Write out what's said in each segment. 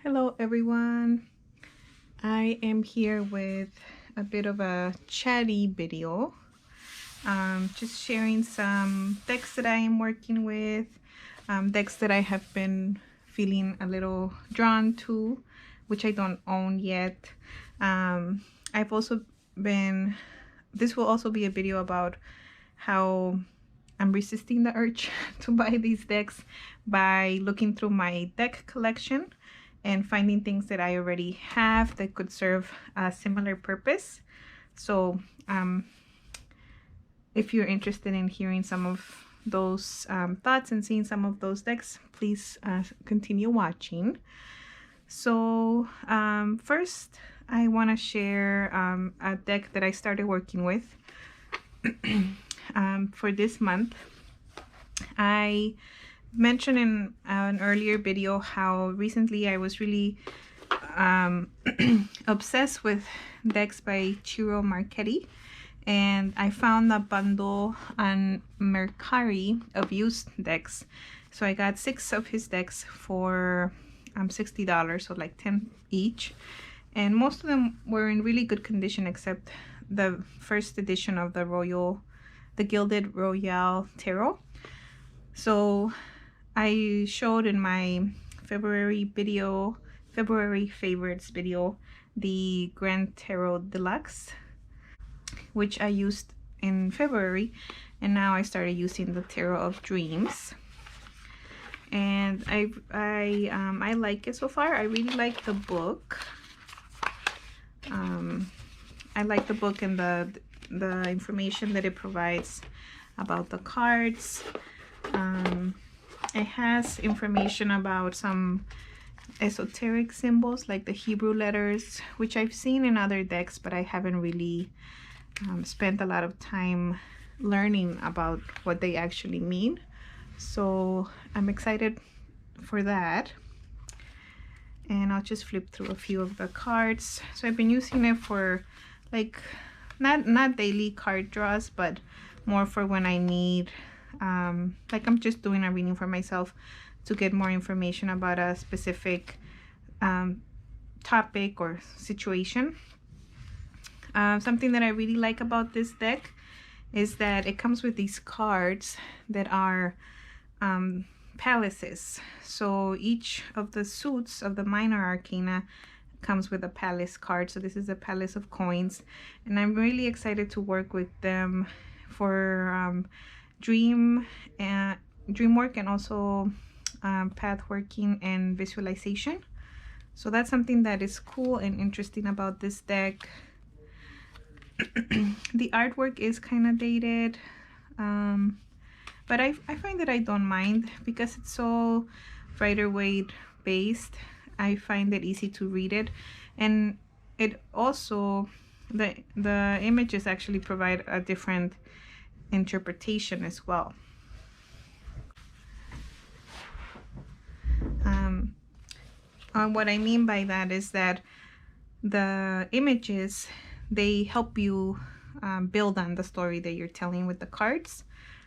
Hello everyone, I am here with a bit of a chatty video, just sharing some decks that I am working with, decks that I have been feeling a little drawn to, which I don't own yet. I've also been, this will also be a video about how I'm resisting the urge to buy these decks by looking through my deck collection and finding things that I already have that could serve a similar purpose. So if you're interested in hearing some of those thoughts and seeing some of those decks, please continue watching. So first I want to share a deck that I started working with for this month. I mentioned in an earlier video how recently I was really obsessed with decks by Ciro Marchetti, and I found a bundle on Mercari of used decks. So I got 6 of his decks for $60, so like 10 each, and most of them were in really good condition except the first edition of the Gilded Royale Tarot. So I showed in my February favorites video, the Grand Tarot Deluxe, which I used in February, and now I started using the Tarot of Dreams, and I like it so far. I really like the book. I like the book and the information that it provides about the cards. It has information about some esoteric symbols like the Hebrew letters, which I've seen in other decks, but I haven't really spent a lot of time learning about what they actually mean. So I'm excited for that. And I'll just flip through a few of the cards. So I've been using it for like not daily card draws, but more for when I need like I'm just doing a reading for myself to get more information about a specific topic or situation. Something that I really like about this deck is that it comes with these cards that are palaces. So each of the suits of the minor arcana comes with a palace card. So this is a palace of coins, and I'm really excited to work with them for dream work, and also path working and visualization. So that's something that is cool and interesting about this deck. The artwork is kind of dated, but I find that I don't mind because it's so Rider-Waite based. I find it easy to read it, and it also the images actually provide a different interpretation as well. What I mean by that is that the images, they help you build on the story that you're telling with the cards.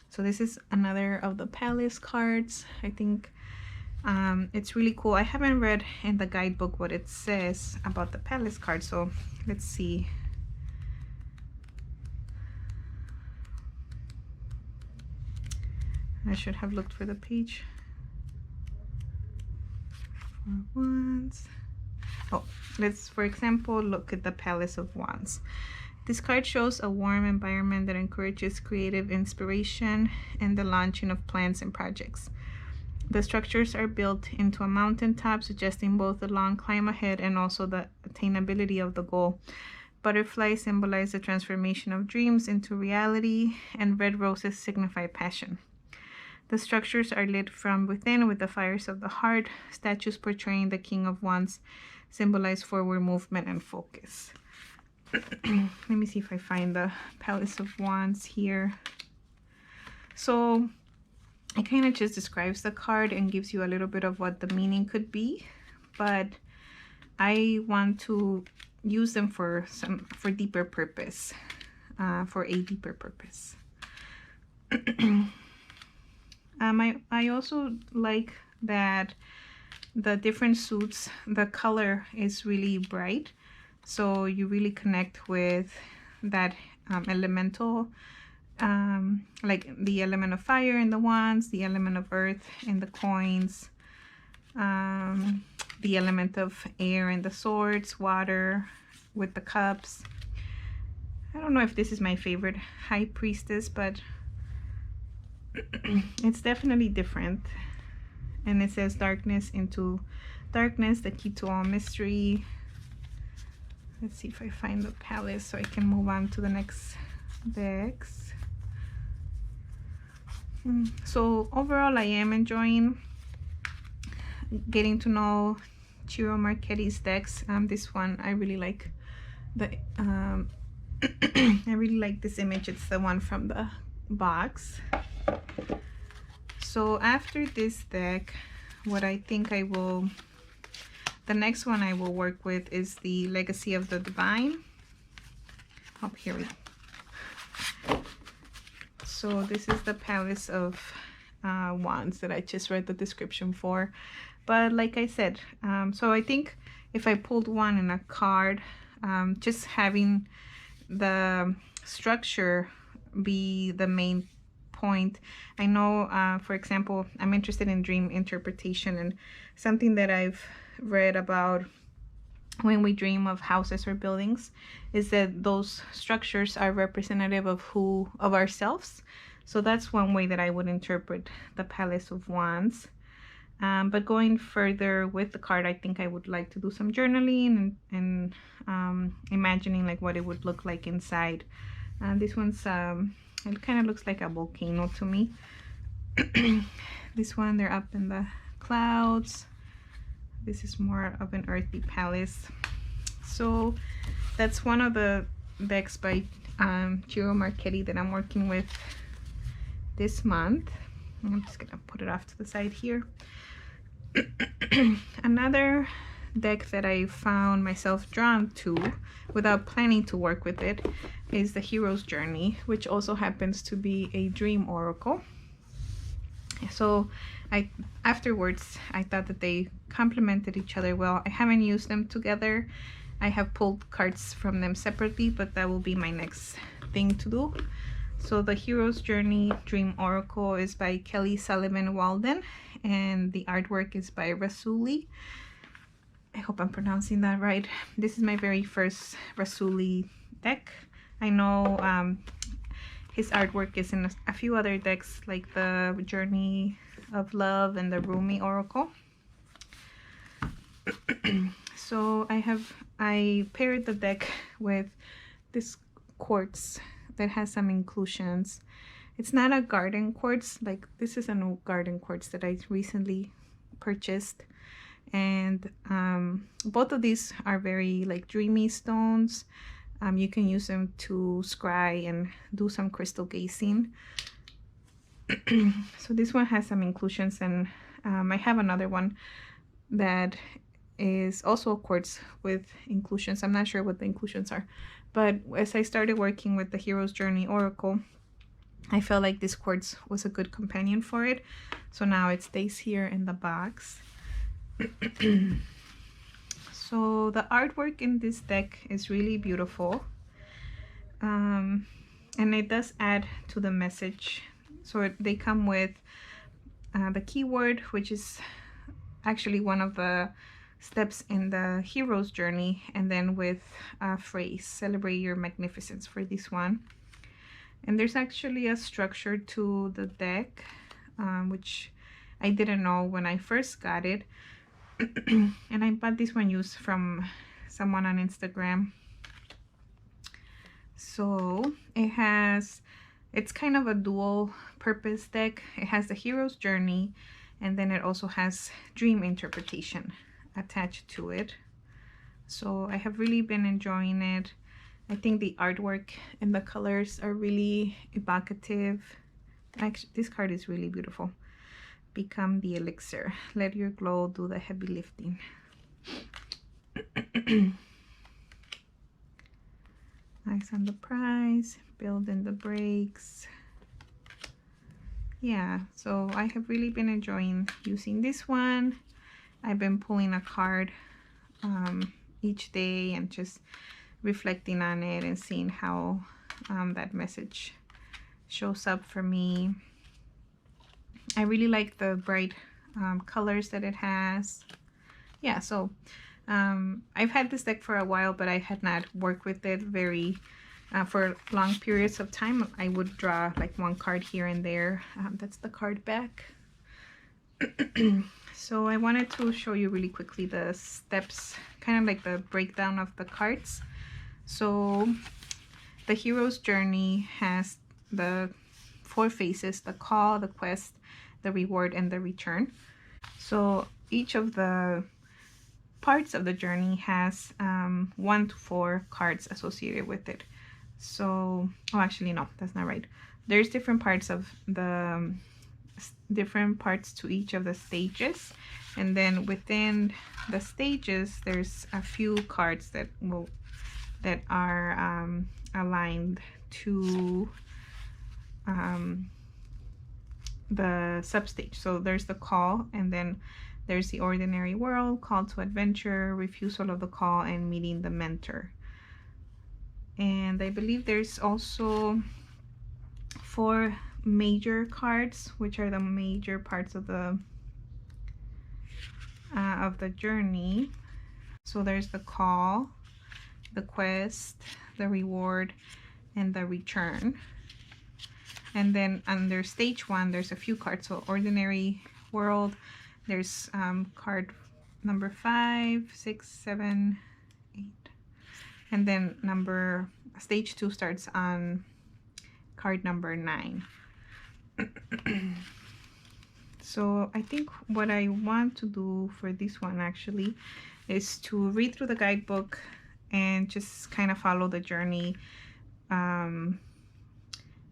So this is another of the palace cards. I think it's really cool. I haven't read in the guidebook what it says about the palace card, so let's see. I should have looked for the page. For Wands. Oh, let's, for example, look at the Palace of Wands. This card shows a warm environment that encourages creative inspiration and the launching of plans and projects. The structures are built into a mountaintop, suggesting both the long climb ahead and also the attainability of the goal. Butterflies symbolize the transformation of dreams into reality, and red roses signify passion. The structures are lit from within with the fires of the heart. Statues portraying the King of Wands symbolize forward movement and focus. Let me see if I find the Palace of Wands here. So it kind of just describes the card and gives you a little bit of what the meaning could be, but I want to use them for deeper purpose, for a deeper purpose. I also like that the different suits, the color is really bright, so you really connect with that elemental, like the element of fire in the wands, the element of earth in the coins, the element of air in the swords, water with the cups. I don't know if this is my favorite high priestess, but it's definitely different. And it says darkness into darkness, the key to all mystery. Let's see if I find the palace so I can move on to the next decks. So overall, I am enjoying getting to know Ciro Marchetti's decks. This one I really like. I really like this image. It's the one from the box. So after this deck, what I think I will, the next one I will work with is the Legacy of the Divine. Oh, here we go. So this is the Palace of Wands that I just read the description for. But like I said, so I think if I pulled one in a card, just having the structure be the main point. I know, for example, I'm interested in dream interpretation, and something that I've read about when we dream of houses or buildings is that those structures are representative of ourselves. So that's one way that I would interpret the Palace of Wands. But going further with the card, I think I would like to do some journaling and imagining like what it would look like inside. This one's it kind of looks like a volcano to me. This one, they're up in the clouds. This is more of an earthy palace. So that's one of the decks by Ciro Marchetti that I'm working with this month. I'm just gonna put it off to the side here. Another deck that I found myself drawn to without planning to work with it is the Hero's Journey, which also happens to be a dream oracle. So afterwards I thought that they complemented each other well. I haven't used them together. I have pulled cards from them separately, but that will be my next thing to do. So the Hero's Journey Dream Oracle is by Kelly Sullivan Walden, and the artwork is by Rasuli. I hope I'm pronouncing that right. This is my very first Rasuli deck. I know his artwork is in a few other decks, like the Journey of Love and the Rumi Oracle. So I paired the deck with this quartz that has some inclusions. It's not a garden quartz, like this is a new garden quartz that I recently purchased, and both of these are very like dreamy stones. You can use them to scry and do some crystal gazing. So this one has some inclusions, and I have another one that is also a quartz with inclusions. I'm not sure what the inclusions are, but as I started working with the Hero's Journey Oracle, I felt like this quartz was a good companion for it. So now it stays here in the box. So the artwork in this deck is really beautiful. And it does add to the message. So they come with the keyword, which is actually one of the steps in the Hero's Journey, and then with a phrase, celebrate your magnificence, for this one. And there's actually a structure to the deck, which I didn't know when I first got it. And I bought this one used from someone on Instagram. So it's kind of a dual purpose deck. It has the Hero's Journey, and then it also has dream interpretation attached to it. So I have really been enjoying it. I think the artwork and the colors are really evocative. Actually, this card is really beautiful. Become the elixir. Let your glow do the heavy lifting. Eyes on the prize. Build in the breaks. Yeah, so I have really been enjoying using this one. I've been pulling a card each day and just reflecting on it and seeing how that message shows up for me. I really like the bright colors that it has. Yeah, so I've had this deck for a while, but I had not worked with it for long periods of time. I would draw like one card here and there. That's the card back. So I wanted to show you really quickly the steps, kind of like the breakdown of the cards. So the hero's journey has the 4 phases: the call, the quest, the reward, and the return. So each of the parts of the journey has 1 to 4 cards associated with it. So, oh, actually, no, that's not right. There's different parts of the different parts to each of the stages, and then within the stages there's a few cards that are aligned to the substage. So there's the call, and then there's the ordinary world, call to adventure, refusal of the call, and meeting the mentor. And I believe there's also 4 major cards, which are the major parts of the journey. So there's the call, the quest, the reward, and the return. And then under stage 1 there's a few cards. So ordinary world, there's card number 5, 6, 7, 8, and then stage 2 starts on card number 9. So I think what I want to do for this one actually is to read through the guidebook and just kind of follow the journey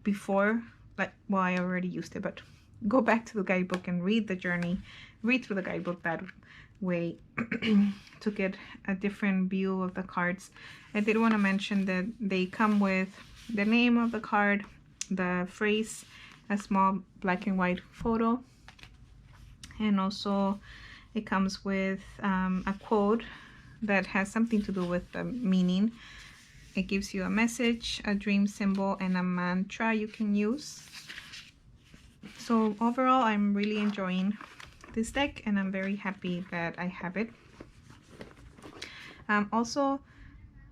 before, like, well, I already used it, but go back to the guidebook and read the journey, read through the guidebook that way to get a different view of the cards. I did want to mention that they come with the name of the card, the phrase, a small black and white photo, and also it comes with a quote that has something to do with the meaning. It gives you a message, a dream symbol, and a mantra you can use. So overall, I'm really enjoying this deck, and I'm very happy that I have it. Also,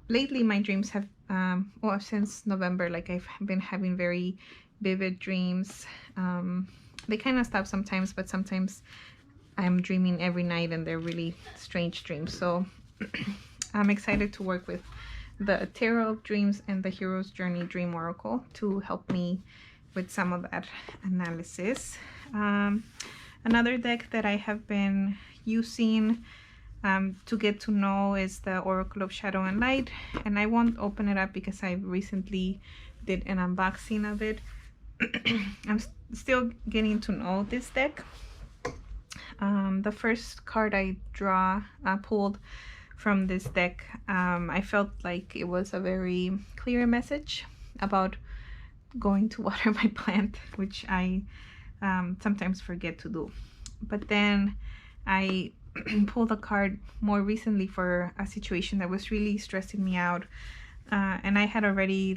lately my dreams have, well, since November, like, I've been having very vivid dreams. They kind of stop sometimes, but sometimes I'm dreaming every night and they're really strange dreams. So I'm excited to work with the Tarot of Dreams and the Hero's Journey Dream Oracle to help me with some of that analysis. Another deck that I have been using to get to know is the Oracle of Shadow and Light, and I won't open it up because I recently did an unboxing of it. I'm still getting to know this deck. The first card I pulled from this deck, I felt like it was a very clear message about going to water my plant, which I sometimes forget to do. But then I pulled a card more recently for a situation that was really stressing me out, and I had already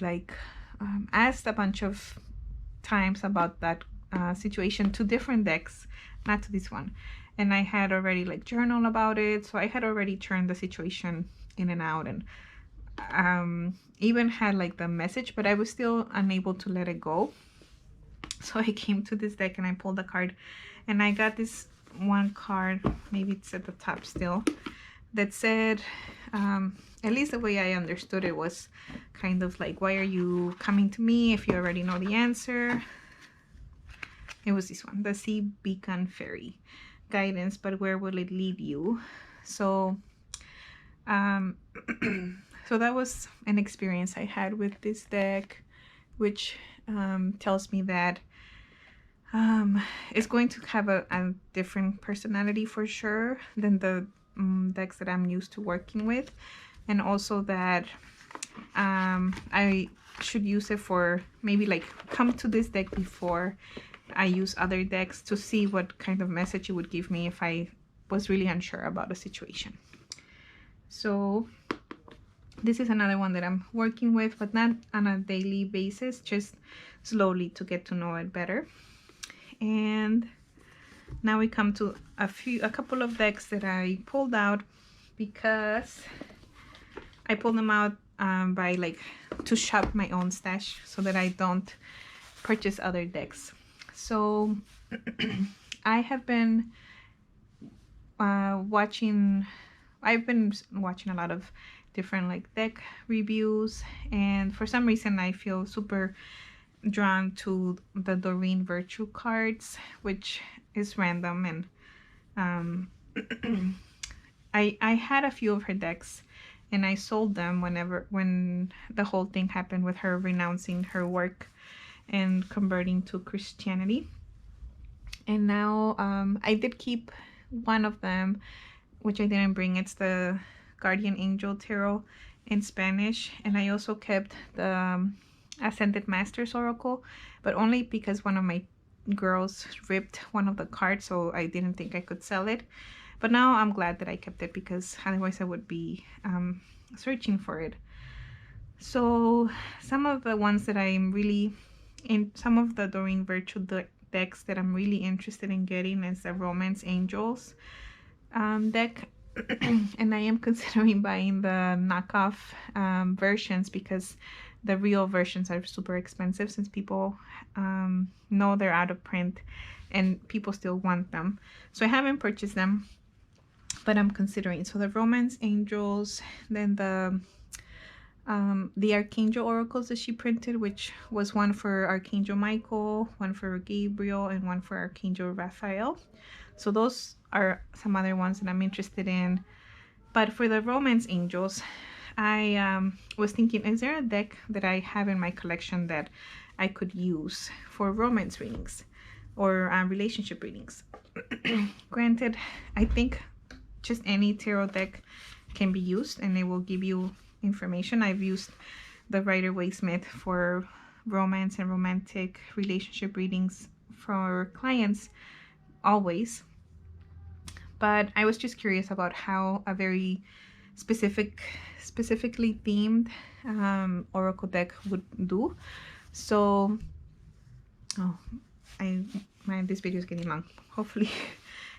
asked a bunch of times about that situation to different decks, not to this one, and I had already journaled about it, so I had already turned the situation in and out, and even had the message, but I was still unable to let it go. So I came to this deck and I pulled a card, and I got this one card, maybe it's at the top still, that said, at least the way I understood it was kind of like, why are you coming to me if you already know the answer? It was this one, the Sea Beacon Fairy. Guidance, but where will it lead you? So so that was an experience I had with this deck, which tells me that it's going to have a different personality for sure than the decks that I'm used to working with, and also that I should use it for maybe come to this deck before I use other decks to see what kind of message it would give me if I was really unsure about the situation. So this is another one that I'm working with, but not on a daily basis, just slowly to get to know it better. And now we come to a couple of decks that I pulled out because I pulled them out by like to shop my own stash so that I don't purchase other decks. So I have been watching a lot of different like deck reviews, and for some reason I feel super drawn to the Doreen Virtue cards, which is random, and I had a few of her decks and I sold them when the whole thing happened with her renouncing her work and converting to Christianity. And now I did keep one of them, which I didn't bring. It's the Guardian Angel Tarot in Spanish, and I also kept the Ascended Masters Oracle, but only because one of my girls ripped one of the cards, so I didn't think I could sell it. But now I'm glad that I kept it, because otherwise I would be searching for it. So some of the ones that I'm really in, some of the Doreen Virtue decks that I'm really interested in getting is the Romance Angels deck. And I am considering buying the knockoff versions, because the real versions are super expensive, since people know they're out of print and people still want them. So I haven't purchased them, but I'm considering. So the Romance Angels, then the Archangel oracles that she printed, which was one for Archangel Michael, one for Gabriel, and one for Archangel Raphael. So those are some other ones that I'm interested in. But for the Romance Angels, I was thinking, is there a deck that I have in my collection that I could use for romance readings or relationship readings? Granted, I think just any tarot deck can be used and it will give you information. I've used the Rider-Waite-Smith for romance and romantic relationship readings for clients always, but I was just curious about how a very specifically themed oracle deck would do. So this video is getting long. Hopefully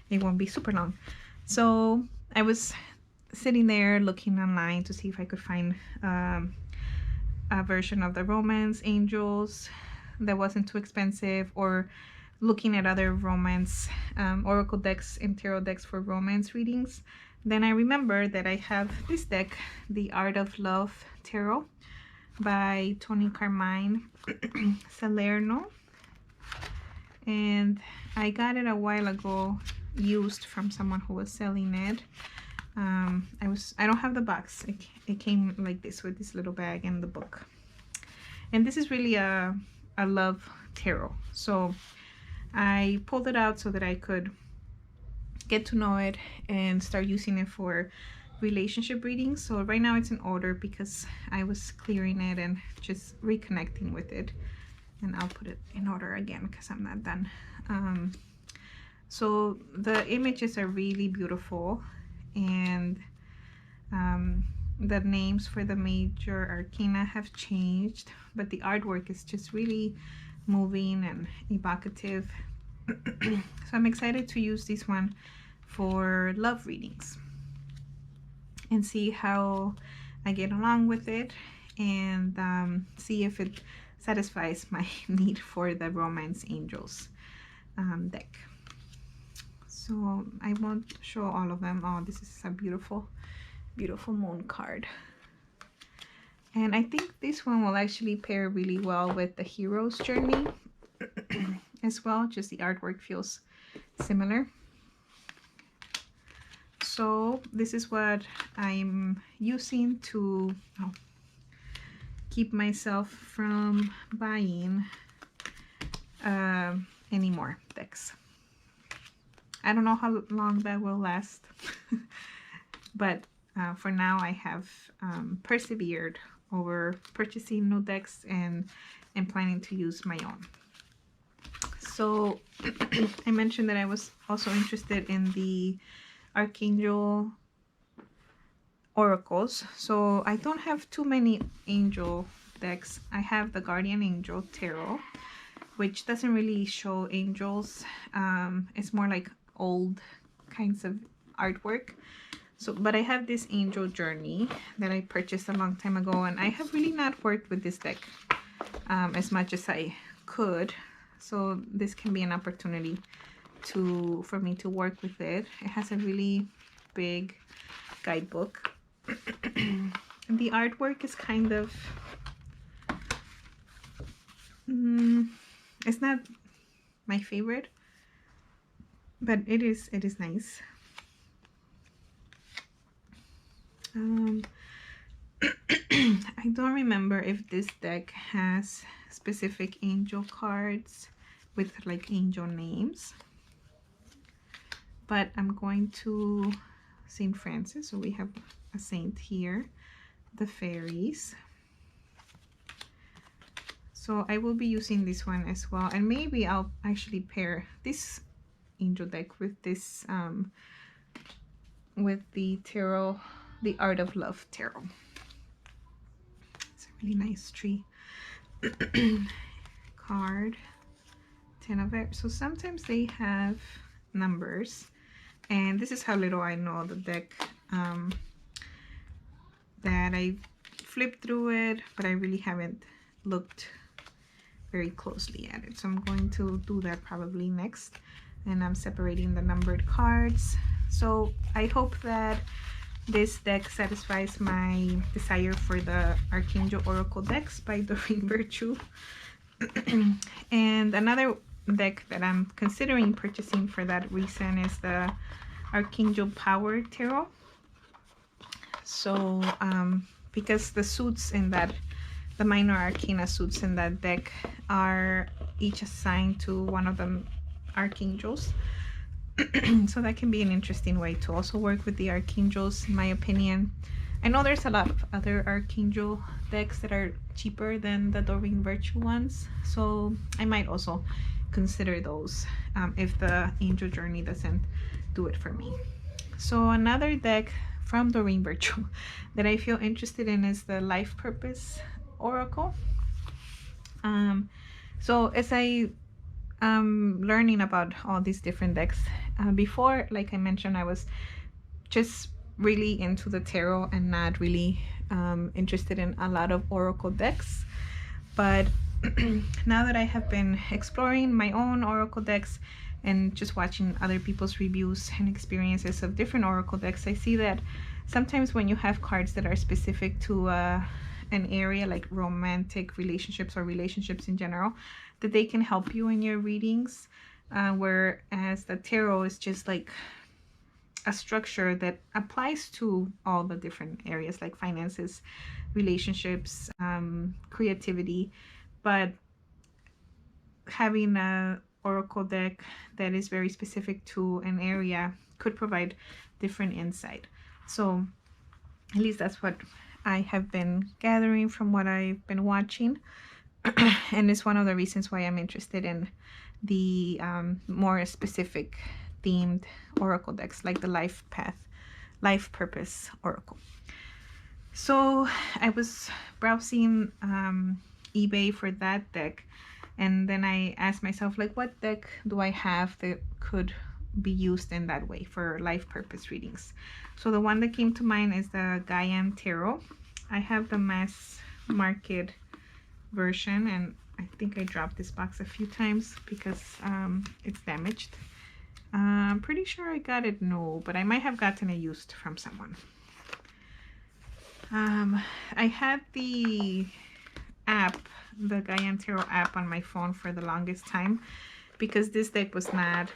it won't be super long. So I was sitting there looking online to see if I could find a version of the Romance Angels that wasn't too expensive, or looking at other romance oracle decks and tarot decks for romance readings. Then I remember that I have this deck, The Art of Love Tarot by Tony Carmine, Salerno, and I got it a while ago used from someone who was selling it. I don't have the box. It came like this, with this little bag and the book. And this is really a love tarot. So I pulled it out so that I could get to know it and start using it for relationship readings. So right now it's in order because I was clearing it and just reconnecting with it. And I'll put it in order again because I'm not done. So the images are really beautiful, and the names for the major arcana have changed, but the artwork is just really moving and evocative. So I'm excited to use this one for love readings and see how I get along with it, and see if it satisfies my need for the Romance Angels deck. So I won't show all of them. Oh, this is a beautiful moon card. And I think this one will actually pair really well with the Hero's Journey as well. Just the artwork feels similar. So this is what I'm using to keep myself from buying any more decks. I don't know how long that will last, but for now I have persevered over purchasing new decks and planning to use my own. So I mentioned that I was also interested in the Archangel oracles. So I don't have too many angel decks. I have the Guardian Angel Tarot, which doesn't really show angels. It's more like old kinds of artwork. So, but I have this Angel Journey that I purchased a long time ago, and I have really not worked with this deck as much as I could. So this can be an opportunity for me to work with it. It has a really big guidebook. The artwork is kind of it's not my favorite, but it is nice. I don't remember if this deck has specific angel cards with like angel names, but I'm going to Saint Francis. So we have a saint here, the fairies. So I will be using this one as well, and maybe I'll actually pair this angel deck with this with the tarot, the Art of Love tarot. It's a really nice tree. Card, 10 of it. So sometimes they have numbers, and this is how little I know the deck, that I flipped through it, but I really haven't looked very closely at it. So I'm going to do that probably next, and I'm separating the numbered cards. So I hope that this deck satisfies my desire for the Archangel Oracle decks by Doreen Virtue. And another deck that I'm considering purchasing for that reason is the Archangel Power Tarot. So because the suits in that, the minor arcana suits in that deck are each assigned to one of the archangels. So that can be an interesting way to also work with the archangels, in my opinion. I know there's a lot of other archangel decks that are cheaper than the Doreen Virtue ones, so I might also consider those if the Angel Journey doesn't do it for me. So another deck from Doreen Virtue that I feel interested in is the Life Purpose Oracle. So as I learning about all these different decks, before, like I mentioned, I was just really into the tarot and not really interested in a lot of oracle decks. But now that I have been exploring my own oracle decks and just watching other people's reviews and experiences of different oracle decks, I see that sometimes when you have cards that are specific to an area like romantic relationships or relationships in general, that they can help you in your readings, whereas the tarot is just like a structure that applies to all the different areas like finances, relationships, creativity. But having a oracle deck that is very specific to an area could provide different insight. So at least that's what I have been gathering from what I've been watching. And it's one of the reasons why I'm interested in the more specific themed oracle decks like the Life Purpose Oracle. So I was browsing eBay for that deck, and then I asked myself, like, what deck do I have that could be used in that way for life purpose readings? So the one that came to mind is the Gaian Tarot. I have the mass market version, and I think I dropped this box a few times because it's damaged. I'm pretty sure I got it new, but I might have gotten it used from someone. I had the app, the Gaian Tarot app, on my phone for the longest time because this deck was not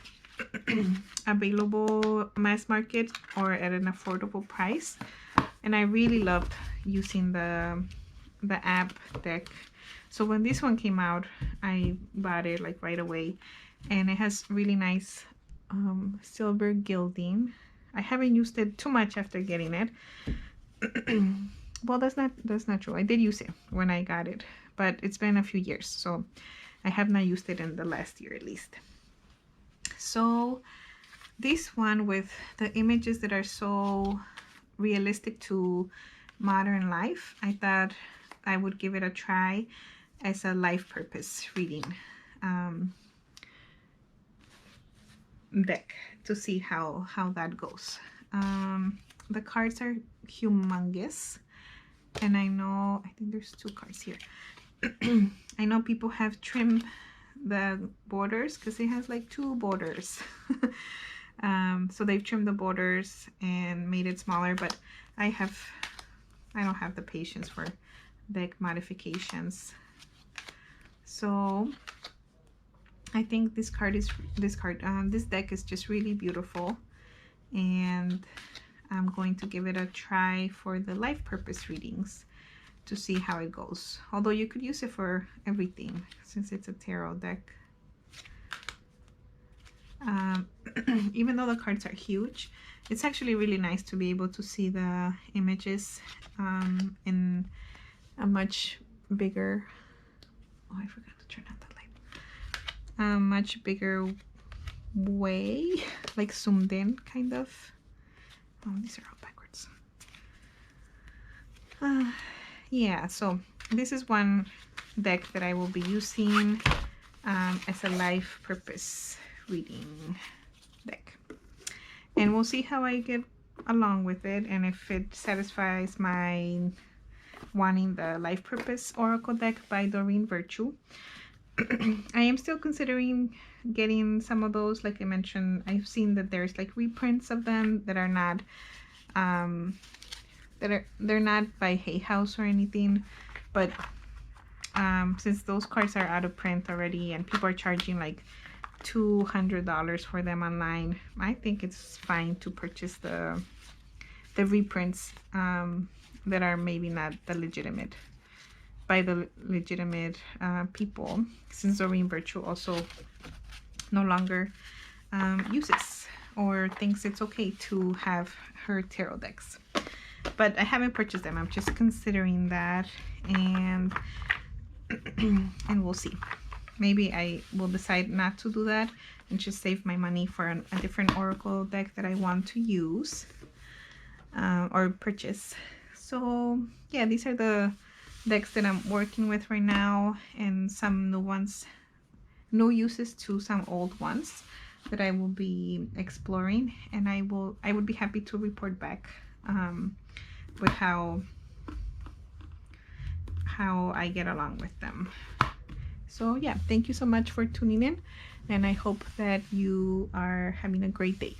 available mass market or at an affordable price, and I really loved using the app deck. So when this one came out, I bought it like right away, and it has really nice silver gilding. I haven't used it too much after getting it. Well, that's not true. I did use it when I got it, but it's been a few years, so I have not used it in the last year at least. So this one with the images that are so realistic to modern life, I thought I would give it a try as a life purpose reading deck to see how that goes. The cards are humongous, and I think there's 2 cards here. I know people have trimmed the borders because it has like 2 borders. So they've trimmed the borders and made it smaller, but I don't have the patience for deck modifications. So I think this deck is just really beautiful, and I'm going to give it a try for the life purpose readings to see how it goes. Although you could use it for everything since it's a tarot deck. Even though the cards are huge, it's actually really nice to be able to see the images in a much bigger, oh, I forgot to turn on the light, much bigger way, like zoomed in kind of. Oh, these are all backwards. Yeah, so this is one deck that I will be using as a life purpose reading deck, and we'll see how I get along with it, and if it satisfies my wanting the life purpose oracle deck by Doreen Virtue. I am still considering getting some of those. Like I mentioned, I've seen that there's like reprints of them that are not they're not by Hay House or anything, but since those cards are out of print already and people are charging like $200 for them online, I think it's fine to purchase the reprints that are maybe not the legitimate, by the legitimate people, since Doreen Virtue also no longer uses or thinks it's okay to have her tarot decks. But I haven't purchased them. I'm just considering that, and and we'll see. Maybe I will decide not to do that and just save my money for a different oracle deck that I want to use or purchase. So yeah, these are the decks that I'm working with right now, and some new ones, no uses to some old ones that I will be exploring, and I would be happy to report back with how I get along with them. So yeah, thank you so much for tuning in, and I hope that you are having a great day.